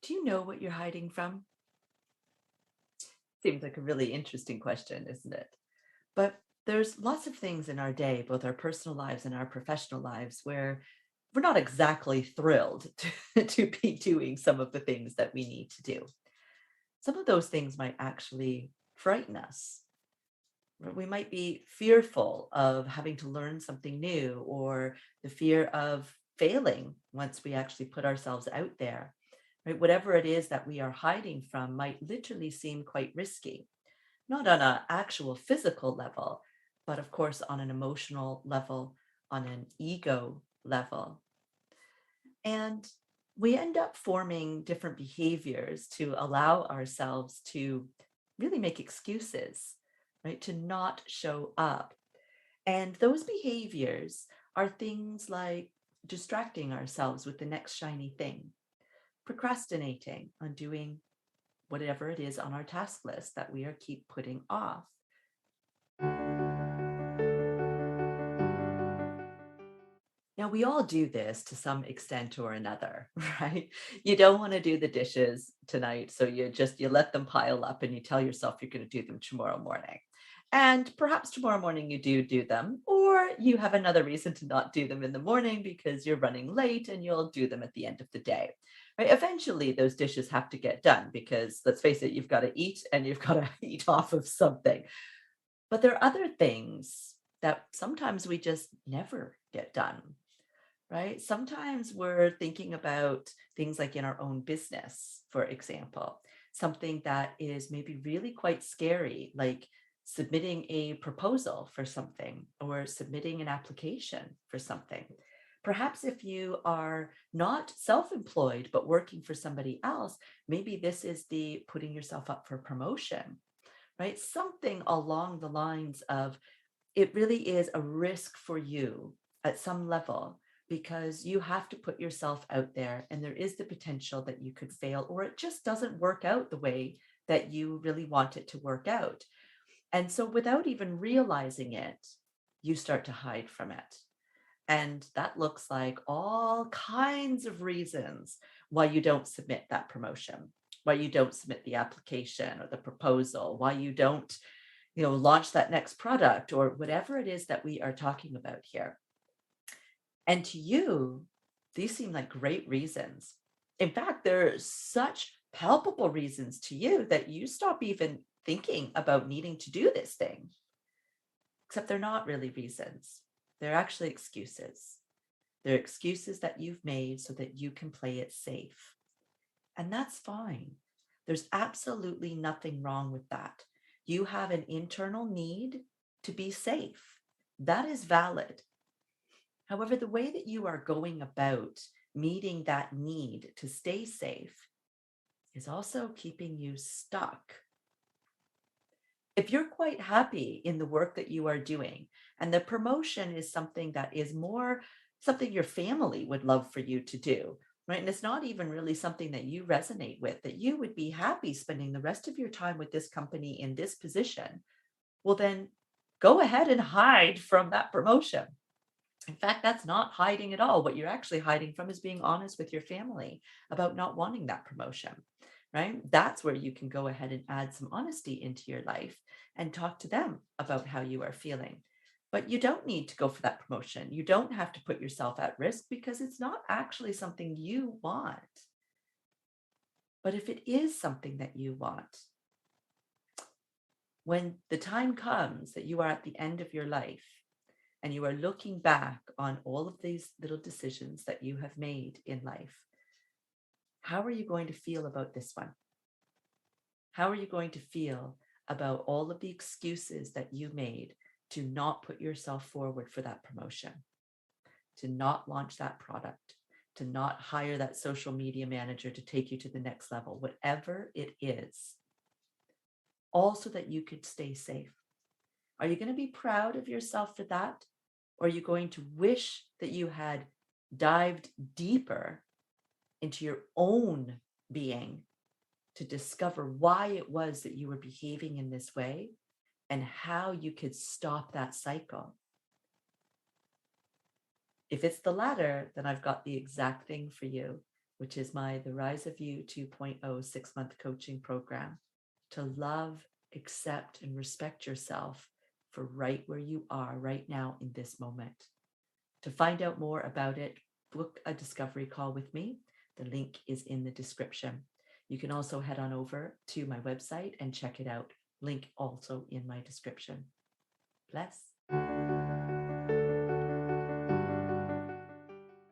Do you know what you're hiding from? Seems like a really interesting question, isn't it? But there's lots of things in our day, both our personal lives and our professional lives, where we're not exactly thrilled to be doing some of the things that we need to do. Some of those things might actually frighten us. We might be fearful of having to learn something new or the fear of failing once we actually put ourselves out there. Right? Whatever it is that we are hiding from might literally seem quite risky, not on an actual physical level, but of course on an emotional level, on an ego level. And we end up forming different behaviors to allow ourselves to really make excuses, right? To not show up. And those behaviors are things like distracting ourselves with the next shiny thing, procrastinating on doing whatever it is on our task list that we are keep putting off. Now, we all do this to some extent or another, right? You don't want to do the dishes tonight, so you let them pile up and you tell yourself you're going to do them tomorrow morning. And perhaps tomorrow morning you do them, or you have another reason to not do them in the morning because you're running late and you'll do them at the end of the day. Right? Eventually, those dishes have to get done because let's face it, you've got to eat and you've got to eat off of something. But there are other things that sometimes we just never get done, right? Sometimes we're thinking about things like in our own business, for example, something that is maybe really quite scary, like submitting a proposal for something or submitting an application for something. Perhaps if you are not self employed, but working for somebody else, maybe this is the putting yourself up for promotion, right? Something along the lines of it really is a risk for you at some level because you have to put yourself out there and there is the potential that you could fail or it just doesn't work out the way that you really want it to work out. And so without even realizing it, you start to hide from it. And that looks like all kinds of reasons why you don't submit that promotion, why you don't submit the application or the proposal, why you don't launch that next product or whatever it is that we are talking about here. And to you, these seem like great reasons. In fact, they're such palpable reasons to you that you stop even thinking about needing to do this thing, except they're not really reasons. They're actually excuses. They're excuses that you've made so that you can play it safe. And that's fine. There's absolutely nothing wrong with that. You have an internal need to be safe. That is valid. However, the way that you are going about meeting that need to stay safe is also keeping you stuck. If you're quite happy in the work that you are doing, and the promotion is something that is more something your family would love for you to do, right? And it's not even really something that you resonate with, that you would be happy spending the rest of your time with this company in this position, well, then go ahead and hide from that promotion. In fact, that's not hiding at all. What you're actually hiding from is being honest with your family about not wanting that promotion, right? That's where you can go ahead and add some honesty into your life and talk to them about how you are feeling. But you don't need to go for that promotion. You don't have to put yourself at risk because it's not actually something you want. But if it is something that you want, when the time comes that you are at the end of your life and you are looking back on all of these little decisions that you have made in life, how are you going to feel about this one? How are you going to feel about all of the excuses that you made to not put yourself forward for that promotion, to not launch that product, to not hire that social media manager to take you to the next level, whatever it is, all so that you could stay safe? Are you going to be proud of yourself for that? Or are you going to wish that you had dived deeper into your own being to discover why it was that you were behaving in this way and how you could stop that cycle? If it's the latter, then I've got the exact thing for you. which is my The Rise of You 2.0 6-month coaching program to love, accept, and respect yourself for right where you are right now in this moment. To find out more about it, book a discovery call with me. The link is in the description. You can also head on over to my website and check it out. Link also in my description. Bless.